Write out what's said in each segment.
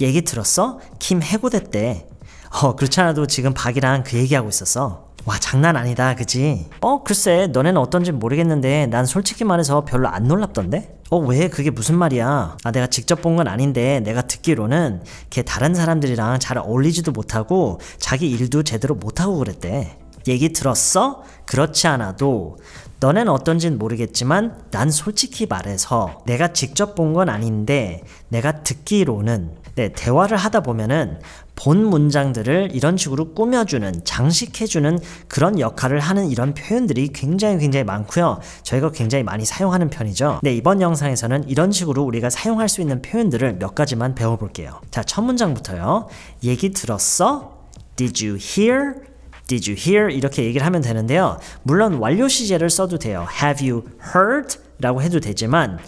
얘기 들었어? 킴 해고됐대. 그렇지 않아도 지금 박이랑 그 얘기하고 있었어. 와, 장난 아니다, 그지? 글쎄, 너네는 어떤지 모르겠는데 난 솔직히 말해서 별로 안 놀랍던데? 왜? 그게 무슨 말이야? 내가 직접 본 건 아닌데 내가 듣기로는 걔 다른 사람들이랑 잘 어울리지도 못하고 자기 일도 제대로 못하고 그랬대. 얘기 들었어? 그렇지 않아도 너넨 어떤진 모르겠지만 난 솔직히 말해서 내가 직접 본 건 아닌데 내가 듣기로는 대화를 하다 보면은 본 문장들을 이런 식으로 꾸며주는, 장식해주는 그런 역할을 하는 이런 표현들이 굉장히 많고요. 저희가 굉장히 많이 사용하는 편이죠. 이번 영상에서는 이런 식으로 우리가 사용할 수 있는 표현들을 몇 가지만 배워볼게요. 자, 첫 문장부터요. 얘기 들었어? Did you hear? Did you hear? 이렇게 얘기를 하면 되는데요. 물론 완료 시제를 써도 돼요. Have you heard? 라고 해도 되지만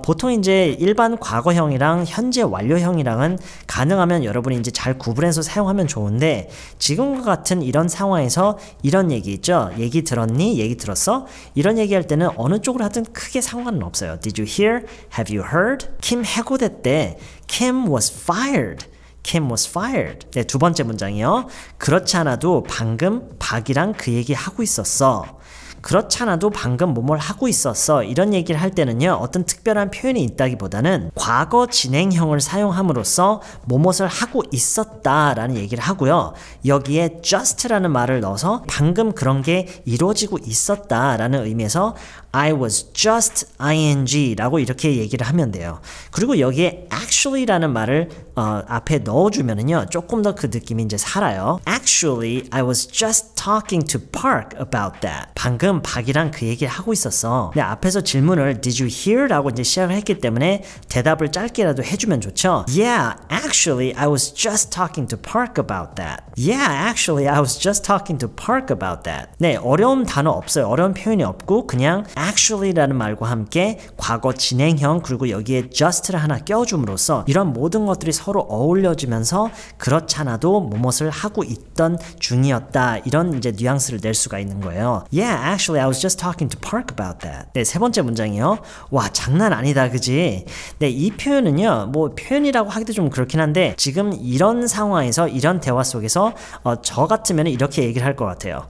보통 이제 일반 과거형이랑 현재 완료형이랑은 가능하면 여러분이 이제 잘 구분해서 사용하면 좋은데 지금과 같은 이런 상황에서 이런 얘기 있죠. 얘기 들었니? 얘기 들었어? 이런 얘기할 때는 어느 쪽으로 하든 크게 상관은 없어요. Did you hear? Have you heard? 킴 해고됐대. Kim was fired. Kim was fired. 두 번째 문장이요. 그렇지 않아도 방금 박이랑 그 얘기 하고 있었어. 그렇지 않아도 방금 뭐뭘 하고 있었어. 이런 얘기를 할 때는요. 어떤 특별한 표현이 있다기보다는 과거 진행형을 사용함으로써 뭐뭇을 하고 있었다라는 얘기를 하고요. 여기에 just라는 말을 넣어서 방금 그런 게 이루어지고 있었다라는 의미에서 I was just ing 라고 이렇게 얘기를 하면 돼요. 그리고 여기에 actually라는 말을 앞에 넣어주면은요. 조금 더 그 느낌이 이제 살아요. Actually, I was just talking to Park about that. 방금 박이랑 그 얘기를 하고 있었어. 근데 앞에서 질문을 Did you hear? 라고 이제 시작을 했기 때문에 대답을 짧게라도 해주면 좋죠. Yeah, actually, I was just talking to Park about that. Yeah, actually, I was just talking to Park about that. 어려운 단어 없어요. 어려운 표현이 없고 그냥 actually라는 말과 함께 과거 진행형 그리고 여기에 just를 하나 껴줌으로써 이런 모든 것들이 서로 어울려지면서 그렇지 않아도 무엇을 하고 있던 중이었다 이런 이제 뉘앙스를 낼 수가 있는 거예요. Yeah, actually I was just talking to Park about that. 세 번째 문장이요. 와, 장난 아니다, 그지? 이 표현은요, 뭐 표현이라고 하기도 좀 그렇긴 한데 지금 이런 상황에서 이런 대화 속에서 저 같으면 이렇게 얘기를 할 것 같아요.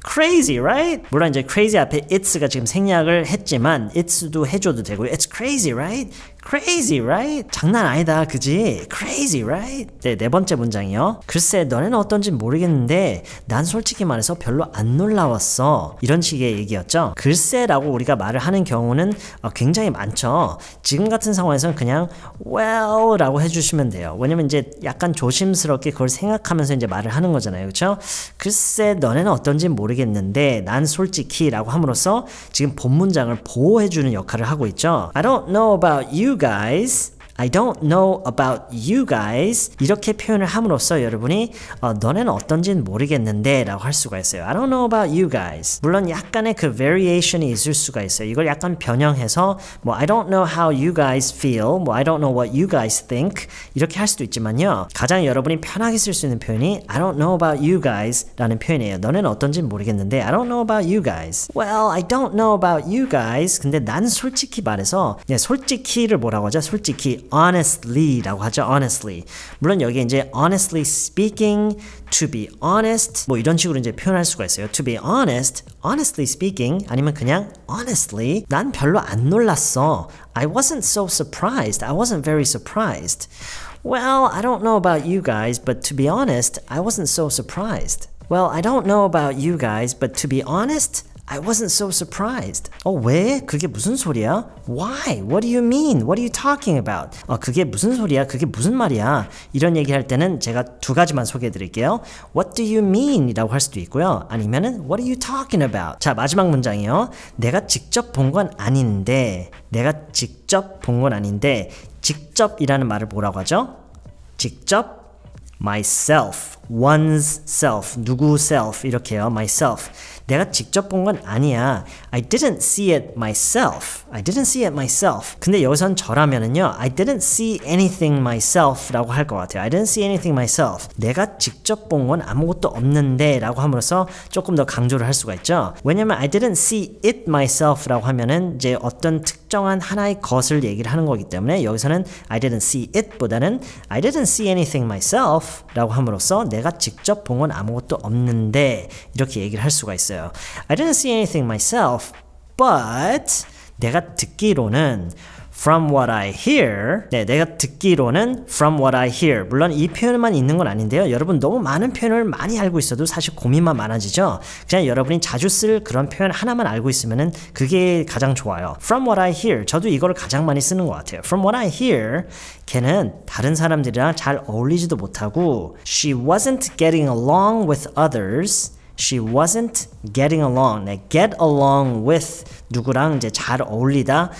Crazy, right? 물론 이제 crazy 앞에 it's가 지금 생략을 했지만 it's도 해줘도 되고요. It's crazy, right? Crazy, right? 장난 아니다, 그지? Crazy, right? 네 번째 문장이요. 글쎄, 너네는 어떤지 모르겠는데 난 솔직히 말해서 별로 안 놀라웠어. 이런 식의 얘기였죠. 글쎄라고 우리가 말을 하는 경우는 굉장히 많죠. 지금 같은 상황에서는 그냥 well 라고 해주시면 돼요. 왜냐면 이제 약간 조심스럽게 그걸 생각하면서 이제 말을 하는 거잖아요. 그렇죠? 글쎄, 너네는 어떤지 모르겠는데 난 솔직히 라고 함으로써 지금 본 문장을 보호해주는 역할을 하고 있죠. I don't know about you guys. I don't know about you guys. 이렇게 표현을 함으로써 여러분이 너네는 어떤지는 모르겠는데 라고 할 수가 있어요. I don't know about you guys. 물론 약간의 그 variation이 있을 수가 있어요. 이걸 약간 변형해서 뭐 I don't know how you guys feel. 뭐 I don't know what you guys think. 이렇게 할 수도 있지만요. 가장 여러분이 편하게 쓸 수 있는 표현이 I don't know about you guys 라는 표현이에요. 너네는 어떤지는 모르겠는데 I don't know about you guys. Well, I don't know about you guys. 근데 난 솔직히 말해서 솔직히를 뭐라고 하죠? 솔직히 honestly 라고 하죠. honestly. 물론 여기에 이제 honestly speaking, to be honest 뭐 이런 식으로 이제 표현할 수가 있어요. to be honest, honestly speaking 아니면 그냥 honestly 난 별로 안 놀랐어. I wasn't so surprised. I wasn't very surprised. Well, I don't know about you guys, but to be honest, I wasn't so surprised. Well, I don't know about you guys, but to be honest, I wasn't so surprised. 왜? 그게 무슨 소리야? Why? What do you mean? What are you talking about? 그게 무슨 소리야? 그게 무슨 말이야? 이런 얘기할 때는 제가 두 가지만 소개해 드릴게요. What do you mean? 이라고 할 수도 있고요. 아니면은 What are you talking about? 자, 마지막 문장이요. 내가 직접 본 건 아닌데 직접이라는 말을 뭐라고 하죠? 직접 myself one's self, 누구 self 이렇게요. myself. 내가 직접 본 건 아니야. I didn't see it myself. I didn't see it myself. 근데 여기선 저라면은요. I didn't see anything myself 라고 할 것 같아요. I didn't see anything myself. 내가 직접 본 건 아무것도 없는데 라고 함으로써 조금 더 강조를 할 수가 있죠. 왜냐면 I didn't see it myself 라고 하면은 이제 어떤 특정한 하나의 것을 얘기를 하는 거기 때문에 여기서는 I didn't see it 보다는 I didn't see anything myself 라고 함으로써 내가 직접 본 건 아무것도 없는데 이렇게 얘기를 할 수가 있어요. I didn't see anything myself, but 내가 듣기로는 from what I hear, 네, 내가 듣기로는 from what I hear. 물론 이 표현만 있는 건 아닌데요. 여러분 너무 많은 표현을 많이 알고 있어도 사실 고민만 많아지죠. 그냥 여러분이 자주 쓸 그런 표현 하나만 알고 있으면은 그게 가장 좋아요. From what I hear. 저도 이거를 가장 많이 쓰는 것 같아요. From what I hear. 걔는 다른 사람들이랑 잘 어울리지도 못하고 She wasn't getting along with others. She wasn't getting along. 네, get along with 누구랑 이제 잘 어울리다,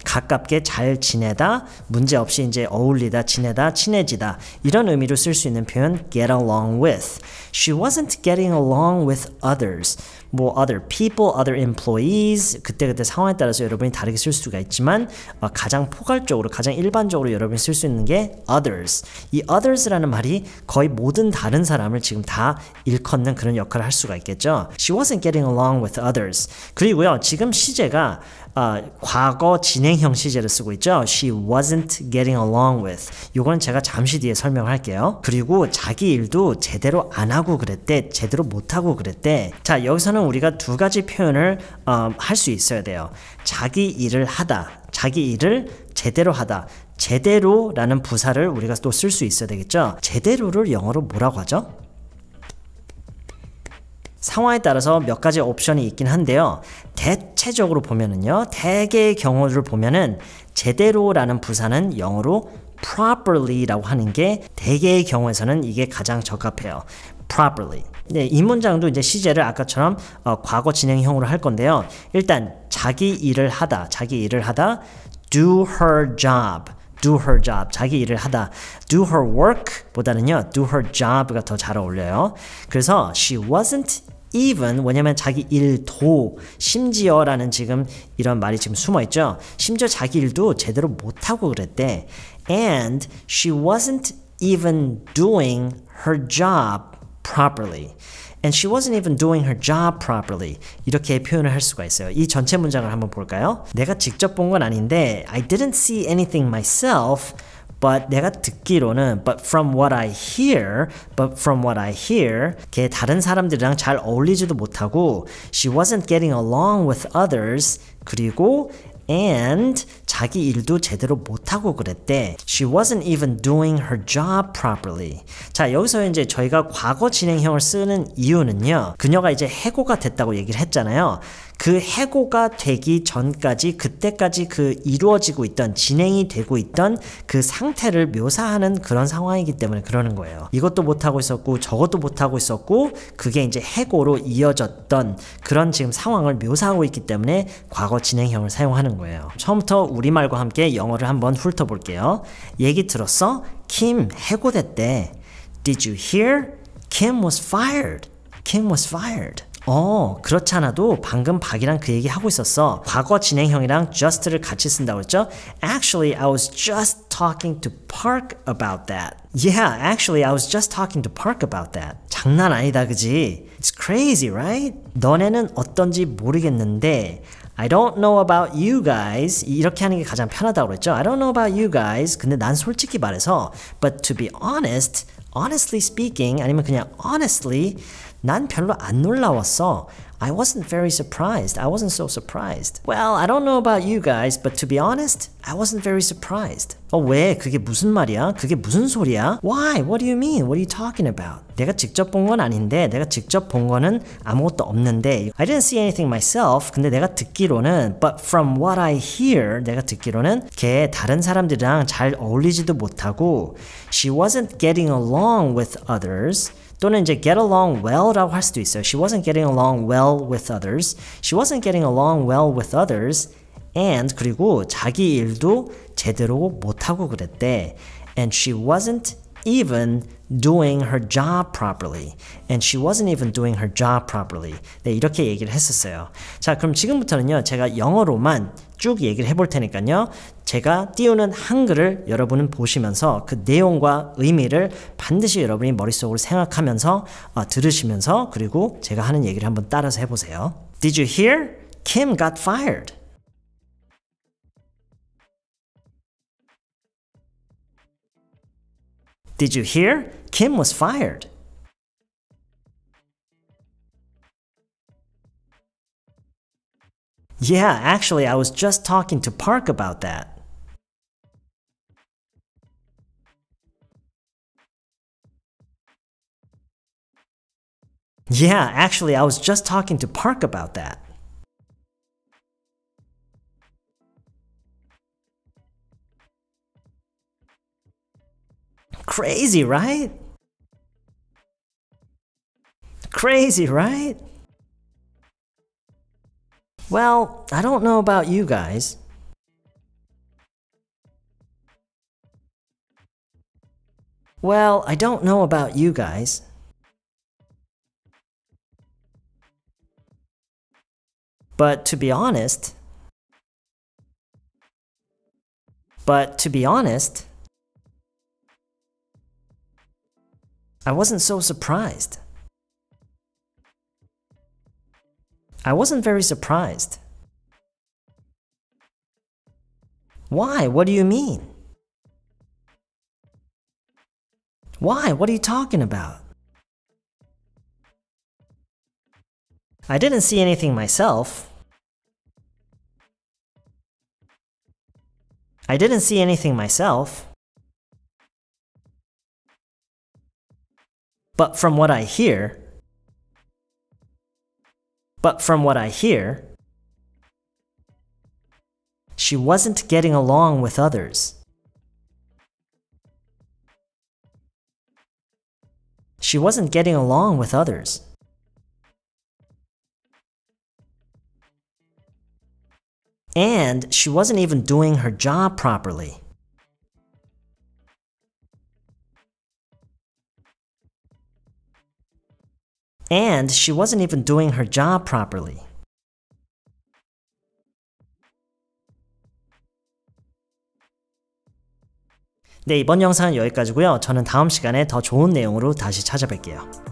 가깝게 잘 지내다, 문제 없이 이제 어울리다, 지내다, 친해지다 이런 의미로 쓸 수 있는 표현 get along with. She wasn't getting along with others. 뭐 other people, other employees 그때 상황에 따라서 여러분이 다르게 쓸 수가 있지만 가장 포괄적으로, 가장 일반적으로 여러분이 쓸 수 있는 게 others. 이 others라는 말이 거의 모든 다른 사람을 지금 다 일컫는 그런 역할을 할 수가 있겠죠. She wasn't getting along with others. 그리고요, 지금 시제가 과거 진행형 시제를 쓰고 있죠. She wasn't getting along with. 요건 제가 잠시 뒤에 설명할게요. 그리고 자기 일도 제대로 안 하고 그랬대, 제대로 못 하고 그랬대. 자, 여기서는 우리가 두 가지 표현을 할 수 있어야 돼요. 자기 일을 하다, 자기 일을 제대로 하다. 제대로라는 부사를 우리가 또 쓸 수 있어야 되겠죠. 제대로를 영어로 뭐라고 하죠? 상황에 따라서 몇 가지 옵션이 있긴 한데요. 대체적으로 보면은요, 대개의 경우를 보면은 제대로라는 부사는 영어로 properly라고 하는 게 대개의 경우에서는 이게 가장 적합해요. properly. 네, 이 문장도 이제 시제를 아까처럼 과거 진행형으로 할 건데요. 일단 자기 일을 하다, do her job. do her job, 자기 일을 하다. do her work 보다는요, do her job가 더 잘 어울려요. 그래서 she wasn't even, 왜냐면 자기 일도, 심지어라는 지금 이런 말이 지금 숨어있죠. 심지어 자기 일도 제대로 못하고 그랬대. And she wasn't even doing her job properly. And she wasn't even doing her job properly. 이렇게 표현을 할 수가 있어요. 이 전체 문장을 한번 볼까요? 내가 직접 본 건 아닌데 I didn't see anything myself. But 내가 듣기로는 but from what I hear 걔 다른 사람들이랑 잘 어울리지도 못하고 she wasn't getting along with others. 그리고 and 자기 일도 제대로 못하고 그랬대. She wasn't even doing her job properly. 자, 여기서 이제 저희가 과거 진행형을 쓰는 이유는요. 그녀가 이제 해고가 됐다고 얘기를 했잖아요. 그 해고가 되기 전까지 그때까지 그 이루어지고 있던 진행이 되고 있던 그 상태를 묘사하는 그런 상황이기 때문에 그러는 거예요. 이것도 못하고 있었고 저것도 못하고 있었고 그게 이제 해고로 이어졌던 그런 지금 상황을 묘사하고 있기 때문에 과거 진행형을 사용하는 거예요. 처음부터 우리말과 함께 영어를 한번 훑어볼게요. 얘기 들었어? 김 해고됐대. Did you hear? Kim was fired. Kim was fired. 그렇지 않아도 방금 박이랑 그 얘기 하고 있었어. 과거 진행형이랑 just를 같이 쓴다고 했죠? Actually, I was just talking to Park about that. Yeah, actually, I was just talking to Park about that. 장난 아니다, 그지? It's crazy, right? 너네는 어떤지 모르겠는데 I don't know about you guys. 이렇게 하는 게 가장 편하다고 그랬죠? I don't know about you guys. 근데 난 솔직히 말해서 But to be honest, honestly speaking, 아니면 그냥 honestly 난 별로 안 놀라웠어. I wasn't very surprised. I wasn't so surprised. Well, I don't know about you guys, but to be honest, I wasn't very surprised. 왜? 그게 무슨 말이야? 그게 무슨 소리야? Why? What do you mean? What are you talking about? 내가 직접 본 건 아닌데, 내가 직접 본 거는 아무것도 없는데, I didn't see anything myself. 근데 내가 듣기로는, but from what I hear, 내가 듣기로는 걔 다른 사람들이랑 잘 어울리지도 못하고, she wasn't getting along with others. 또는 이제 get along well라고 할 수도 있어요. She wasn't getting along well with others. She wasn't getting along well with others. And 그리고 자기 일도 제대로 못하고 그랬대. And she wasn't even doing her job properly. And she wasn't even doing her job properly. 네, 이렇게 얘기를 했었어요. 자, 그럼 지금부터는요, 제가 영어로만 쭉 얘기를 해볼 테니까요, 제가 띄우는 한글을 여러분은 보시면서 그 내용과 의미를 반드시 여러분이 머릿속으로 생각하면서 들으시면서 그리고 제가 하는 얘기를 한번 따라서 해보세요. Did you hear? Kim got fired. Did you hear? Kim was fired. Yeah, actually, I was just talking to Park about that. Yeah, actually, I was just talking to Park about that. Crazy, right? Crazy, right? Well, I don't know about you guys. Well, I don't know about you guys. But to be honest, I wasn't so surprised. I wasn't very surprised. Why? What do you mean? Why? What are you talking about? I didn't see anything myself. I didn't see anything myself. But from what I hear, she wasn't getting along with others. She wasn't getting along with others. And she wasn't even doing her job properly. And she wasn't even doing her job properly. 네, 이번 영상은 여기까지고요. 저는 다음 시간에 더 좋은 내용으로 다시 찾아뵐게요.